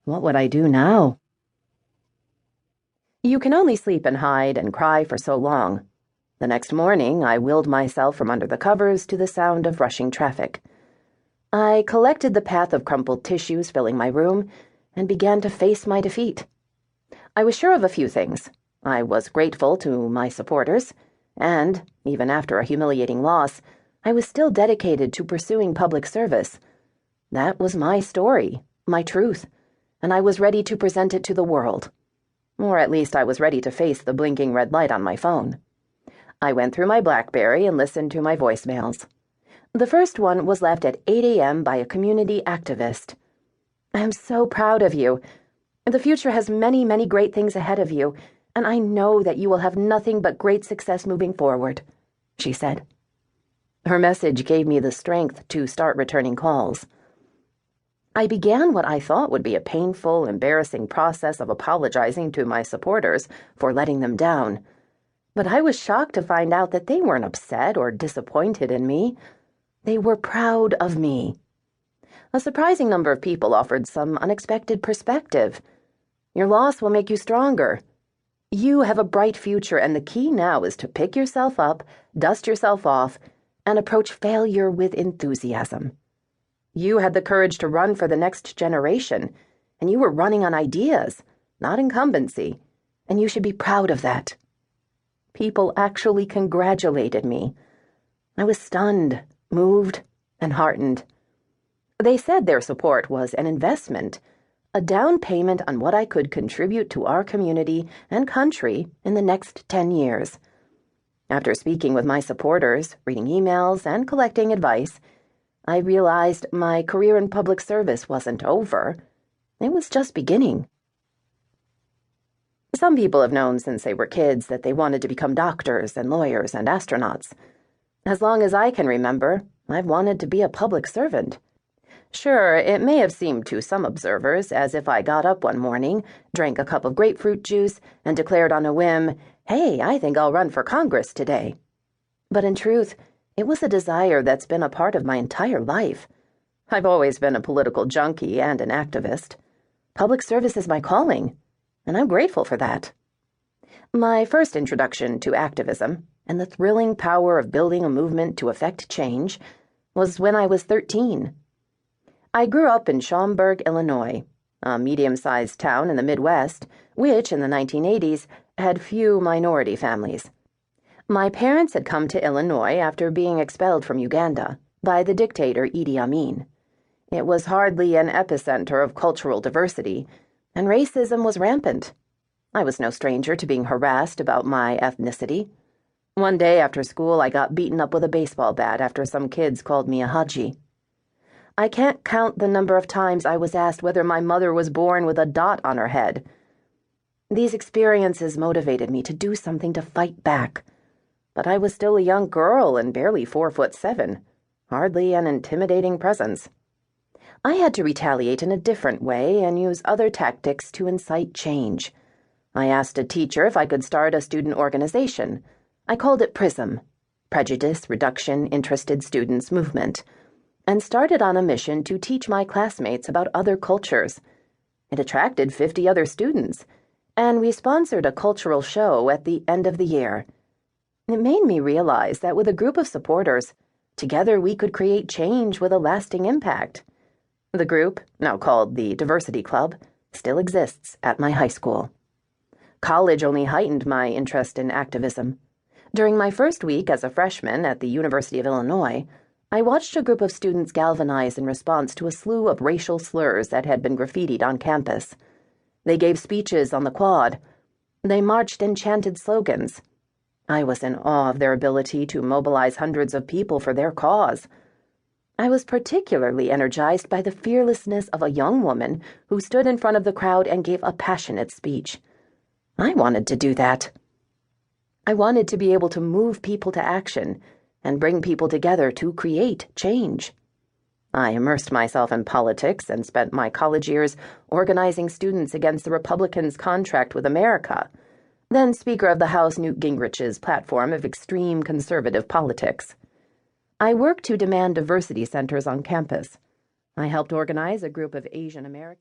What would I do now? You can only sleep and hide and cry for so long. The next morning, I willed myself from under the covers to the sound of rushing traffic. I collected the path of crumpled tissues filling my room and began to face my defeat. I was sure of a few things. I was grateful to my supporters, and, even after a humiliating loss, I was still dedicated to pursuing public service. That was my story, my truth, and I was ready to present it to the world. Or at least I was ready to face the blinking red light on my phone. I went through my BlackBerry and listened to my voicemails. The first one was left at 8 a.m. by a community activist. "I am so proud of you. The future has many, many great things ahead of you, and I know that you will have nothing but great success moving forward," she said. Her message gave me the strength to start returning calls. I began what I thought would be a painful, embarrassing process of apologizing to my supporters for letting them down. But I was shocked to find out that they weren't upset or disappointed in me. They were proud of me. A surprising number of people offered some unexpected perspective. "Your loss will make you stronger. You have a bright future, and the key now is to pick yourself up, dust yourself off, and approach failure with enthusiasm. You had the courage to run for the next generation, and you were running on ideas, not incumbency, and you should be proud of that." People actually congratulated me. I was stunned, moved, and heartened. They said their support was an investment, a down payment on what I could contribute to our community and country in the next 10 years. After speaking with my supporters, reading emails, and collecting advice, I realized my career in public service wasn't over. It was just beginning. Some people have known since they were kids that they wanted to become doctors and lawyers and astronauts. As long as I can remember, I've wanted to be a public servant. Sure, it may have seemed to some observers as if I got up one morning, drank a cup of grapefruit juice, and declared on a whim, "Hey, I think I'll run for Congress today." But in truth, it was a desire that's been a part of my entire life. I've always been a political junkie and an activist. Public service is my calling, and I'm grateful for that. My first introduction to activism and the thrilling power of building a movement to effect change was when I was 13. I grew up in Schaumburg, Illinois, a medium-sized town in the Midwest, which, in the 1980s, had few minority families. My parents had come to Illinois after being expelled from Uganda by the dictator Idi Amin. It was hardly an epicenter of cultural diversity, and racism was rampant. I was no stranger to being harassed about my ethnicity. One day after school, I got beaten up with a baseball bat after some kids called me a Haji. I can't count the number of times I was asked whether my mother was born with a dot on her head. These experiences motivated me to do something to fight back. But I was still a young girl and barely 4'7", hardly an intimidating presence. I had to retaliate in a different way and use other tactics to incite change. I asked a teacher if I could start a student organization. I called it PRISM, Prejudice Reduction Interested Students Movement, and started on a mission to teach my classmates about other cultures. It attracted 50 other students, and we sponsored a cultural show at the end of the year. It made me realize that with a group of supporters, together we could create change with a lasting impact. The group, now called the Diversity Club, still exists at my high school. College only heightened my interest in activism. During my first week as a freshman at the University of Illinois, I watched a group of students galvanize in response to a slew of racial slurs that had been graffitied on campus. They gave speeches on the quad. They marched and chanted slogans. I was in awe of their ability to mobilize hundreds of people for their cause. I was particularly energized by the fearlessness of a young woman who stood in front of the crowd and gave a passionate speech. I wanted to do that. I wanted to be able to move people to action and bring people together to create change. I immersed myself in politics and spent my college years organizing students against the Republicans' contract with America, then Speaker of the House Newt Gingrich's platform of extreme conservative politics. I worked to demand diversity centers on campus. I helped organize a group of Asian Americans.